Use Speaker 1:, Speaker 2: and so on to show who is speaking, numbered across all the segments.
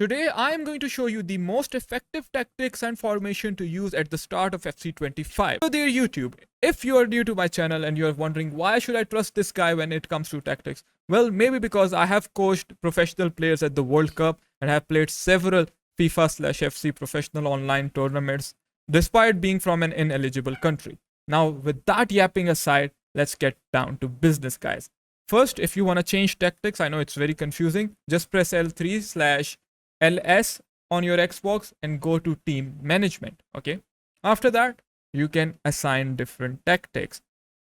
Speaker 1: Today, I am going to show you the most effective tactics and formation to use at the start of FC25. So dear YouTube, if you are new to my channel and you are wondering why should I trust this guy when it comes to tactics, well, maybe because I have coached professional players at the World Cup and have played several FIFA/FC professional online tournaments despite being from an ineligible country. Now, with that yapping aside, let's get down to business, guys. First, if you want to change tactics, I know it's very confusing, just press L3/LS on your Xbox and go to team management. Okay. After that, you can assign different tactics.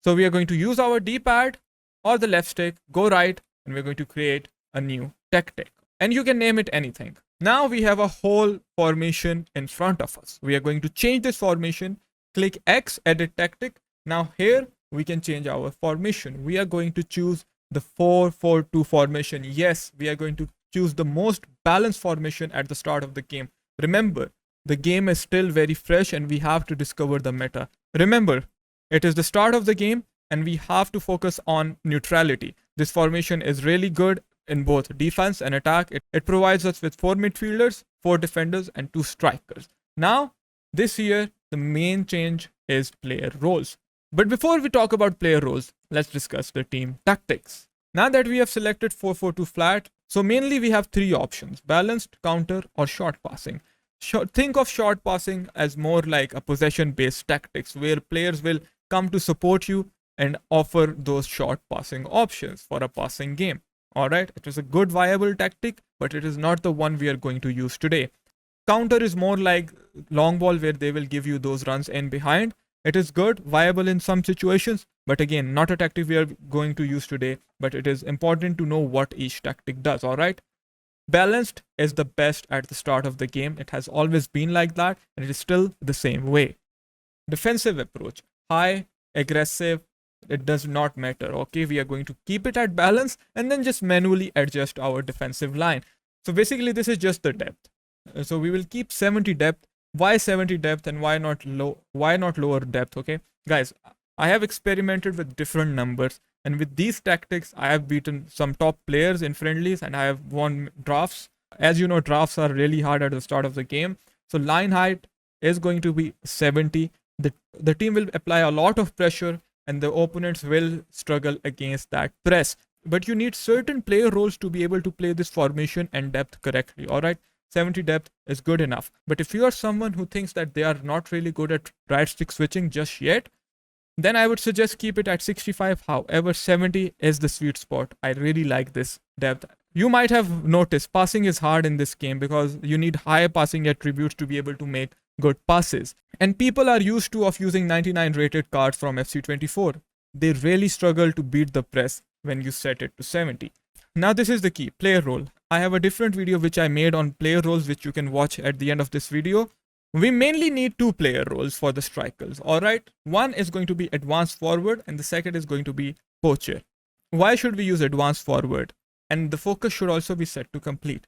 Speaker 1: So we are going to use our D-pad or the left stick, go right, and we're going to create a new tactic. And you can name it anything. Now we have a whole formation in front of us. We are going to change this formation. Click X, edit tactic. Now here we can change our formation. We are going to choose the 4-4-2 formation. Yes, we are going to choose the most balanced formation at the start of the game. Remember, the game is still very fresh and we have to discover the meta. Remember, it is the start of the game and we have to focus on neutrality. This formation is really good in both defense and attack. It provides us with 4 midfielders, 4 defenders, and 2 strikers. Now, this year, the main change is player roles. But before we talk about player roles, let's discuss the team tactics. Now that we have selected 4-4-2 flat, so mainly we have 3 options: balanced, counter, or short passing. Think of short passing as more like a possession-based tactics where players will come to support you and offer those short passing options for a passing game. Alright, it is a good viable tactic, but it is not the one we are going to use today. Counter is more like long ball where they will give you those runs in behind. It is good, viable in some situations, but again, not a tactic we are going to use today, but it is important to know what each tactic does, alright? Balanced is the best at the start of the game. It has always been like that, and it is still the same way. Defensive approach, high, aggressive, it does not matter, okay? We are going to keep it at balance and then just manually adjust our defensive line. So basically, this is just the depth. So we will keep 70 depth. Why 70 depth and why not lower depth? Okay, guys, I have experimented with different numbers, and with these tactics I have beaten some top players in friendlies and I have won drafts. As you know, drafts are really hard at the start of the game. So line height is going to be 70. The team will apply a lot of pressure and the opponents will struggle against that press, but you need certain player roles to be able to play this formation and depth correctly. All right, 70 depth is good enough. But if you are someone who thinks that they are not really good at right stick switching just yet, then I would suggest keep it at 65. However, 70 is the sweet spot. I really like this depth. You might have noticed passing is hard in this game because you need high passing attributes to be able to make good passes. And people are used to of using 99 rated cards from FC24. They really struggle to beat the press when you set it to 70. Now this is the key, player role. I have a different video which I made on player roles which you can watch at the end of this video. We mainly need 2 player roles for the strikers, alright? One is going to be advanced forward and the second is going to be poacher. Why should we use advanced forward? And the focus should also be set to complete.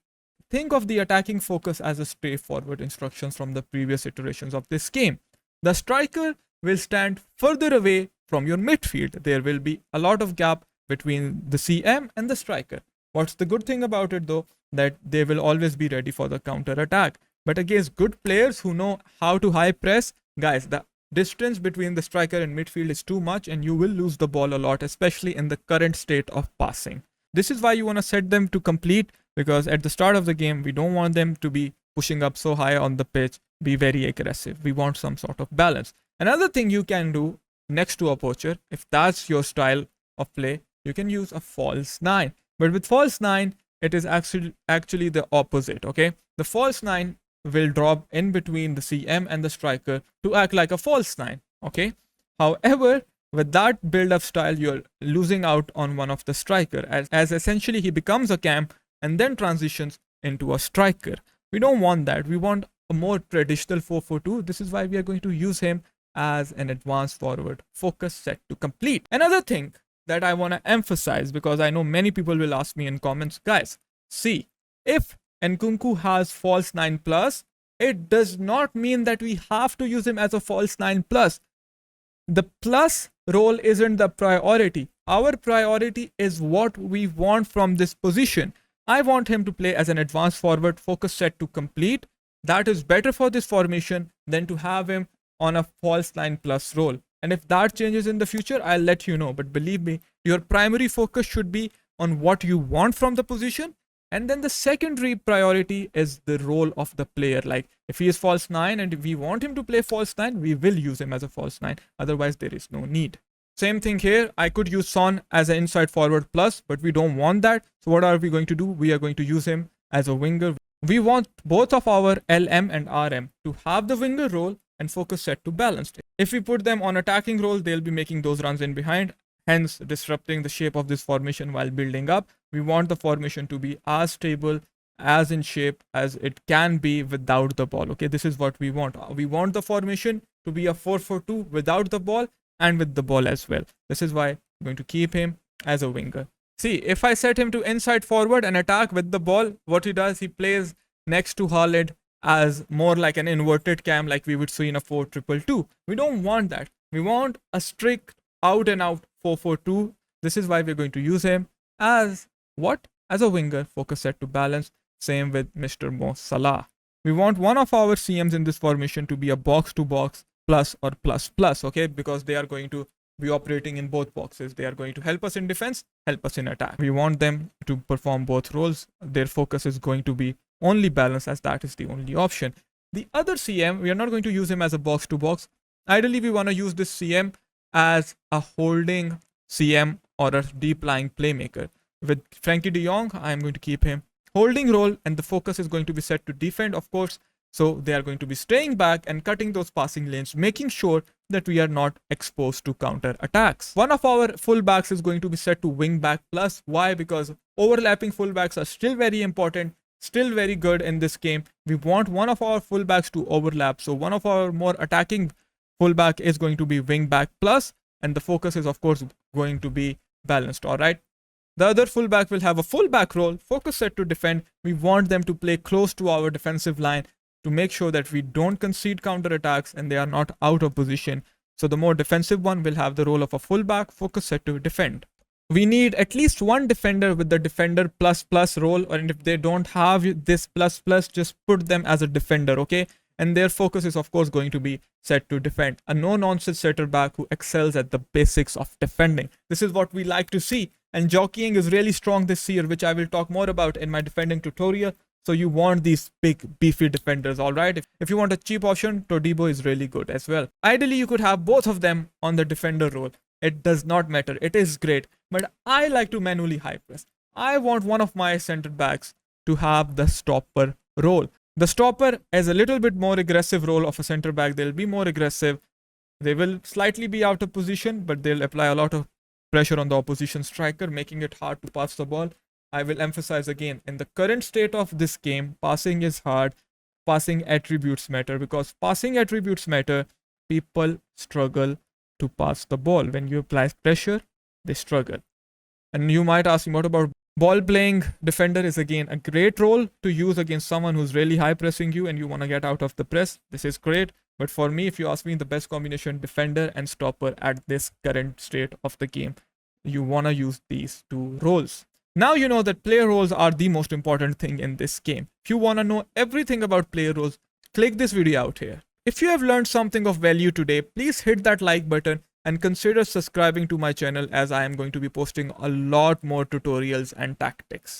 Speaker 1: Think of the attacking focus as a straightforward instructions from the previous iterations of this game. The striker will stand further away from your midfield. There will be a lot of gap between the CM and the striker. What's the good thing about it though? That they will always be ready for the counter attack. But against good players who know how to high press, guys, the distance between the striker and midfield is too much and you will lose the ball a lot, especially in the current state of passing. This is why you want to set them to complete, because at the start of the game, we don't want them to be pushing up so high on the pitch, be very aggressive. We want some sort of balance. Another thing you can do next to a poacher, if that's your style of play, you can use a false 9. But with false 9, it is actually the opposite, okay? The false 9 will drop in between the CM and the striker to act like a false 9, okay? However, with that build-up style, you're losing out on one of the striker as essentially he becomes a cam and then transitions into a striker. We don't want that. We want a more traditional 4-4-2. This is why we are going to use him as an advanced forward. Focus set to complete. Another thing that I want to emphasize, because I know many people will ask me in comments, guys, see, if Nkunku has false 9 plus, it does not mean that we have to use him as a false 9 plus. The plus role isn't the priority. Our priority is what we want from this position. I want him to play as an advanced forward, focus set to complete. That is better for this formation than to have him on a false 9 plus role. And if that changes in the future, I'll let you know. But believe me, your primary focus should be on what you want from the position. And then the secondary priority is the role of the player. Like if he is false 9 and if we want him to play false 9, we will use him as a false 9. Otherwise, there is no need. Same thing here. I could use Son as an inside forward plus, but we don't want that. So what are we going to do? We are going to use him as a winger. We want both of our LM and RM to have the winger role and focus set to balanced. If we put them on attacking role, they'll be making those runs in behind, hence disrupting the shape of this formation while building up. We want the formation to be as stable, as in shape as it can be without the ball. Okay, this is what we want. We want the formation to be a 4-4-2 without the ball and with the ball as well. This is why I'm going to keep him as a winger. See, if I set him to inside forward and attack with the ball, what he does, he plays next to Haaland as more like an inverted cam like we would see in a 4-2-2. We don't want that. We want a strict out and out 4-4-2. This is why we're going to use him as what? As a winger, focus set to balance. Same with Mr. Mo Salah. We want one of our CMs in this formation to be a box to box plus or plus plus, okay, because they are going to be operating in both boxes. They are going to help us in defense, help us in attack. We want them to perform both roles. Their focus is going to be only balance, as that is the only option. The other CM, we are not going to use him as a box to box. Ideally, we want to use this CM as a holding CM or a deep lying playmaker. With Frankie de Jong, I am going to keep him holding role, and the focus is going to be set to defend, of course. So they are going to be staying back and cutting those passing lanes, making sure that we are not exposed to counter attacks. One of our fullbacks is going to be set to wing back plus. Why? Because overlapping fullbacks are still very important, still very good in this game. We want one of our fullbacks to overlap. So one of our more attacking fullback is going to be wing back plus, and the focus is of course going to be balanced. All right. The other fullback will have a fullback role, focus set to defend. We want them to play close to our defensive line to make sure that we don't concede counter attacks and they are not out of position. So the more defensive one will have the role of a fullback, focus set to defend. We need at least one defender with the defender plus plus role, and if they don't have this plus plus, just put them as a defender, okay? And their focus is of course going to be set to defend. A no-nonsense center back who excels at the basics of defending. This is what we like to see. And jockeying is really strong this year, which I will talk more about in my defending tutorial. So you want these big, beefy defenders, all right? If you want a cheap option, Todibo is really good as well. Ideally, you could have both of them on the defender role. It does not matter. It is great. But I like to manually high press. I want one of my center backs to have the stopper role. The stopper is a little bit more aggressive role of a center back. They'll be more aggressive. They will slightly be out of position, but they'll apply a lot of pressure on the opposition striker, making it hard to pass the ball. I will emphasize again, in the current state of this game, passing is hard. Passing attributes matter, because passing attributes matter. People struggle to pass the ball. When you apply pressure, they struggle. And you might ask me, what about ball playing defender? Is again a great role to use against someone who's really high pressing you and you want to get out of the press. This is great. But for me, if you ask me, the best combination, defender and stopper at this current state of the game, you want to use these two roles. Now you know that player roles are the most important thing in this game. If you want to know everything about player roles, click this video out here. If you have learned something of value today, please hit that like button and consider subscribing to my channel, as I am going to be posting a lot more tutorials and tactics.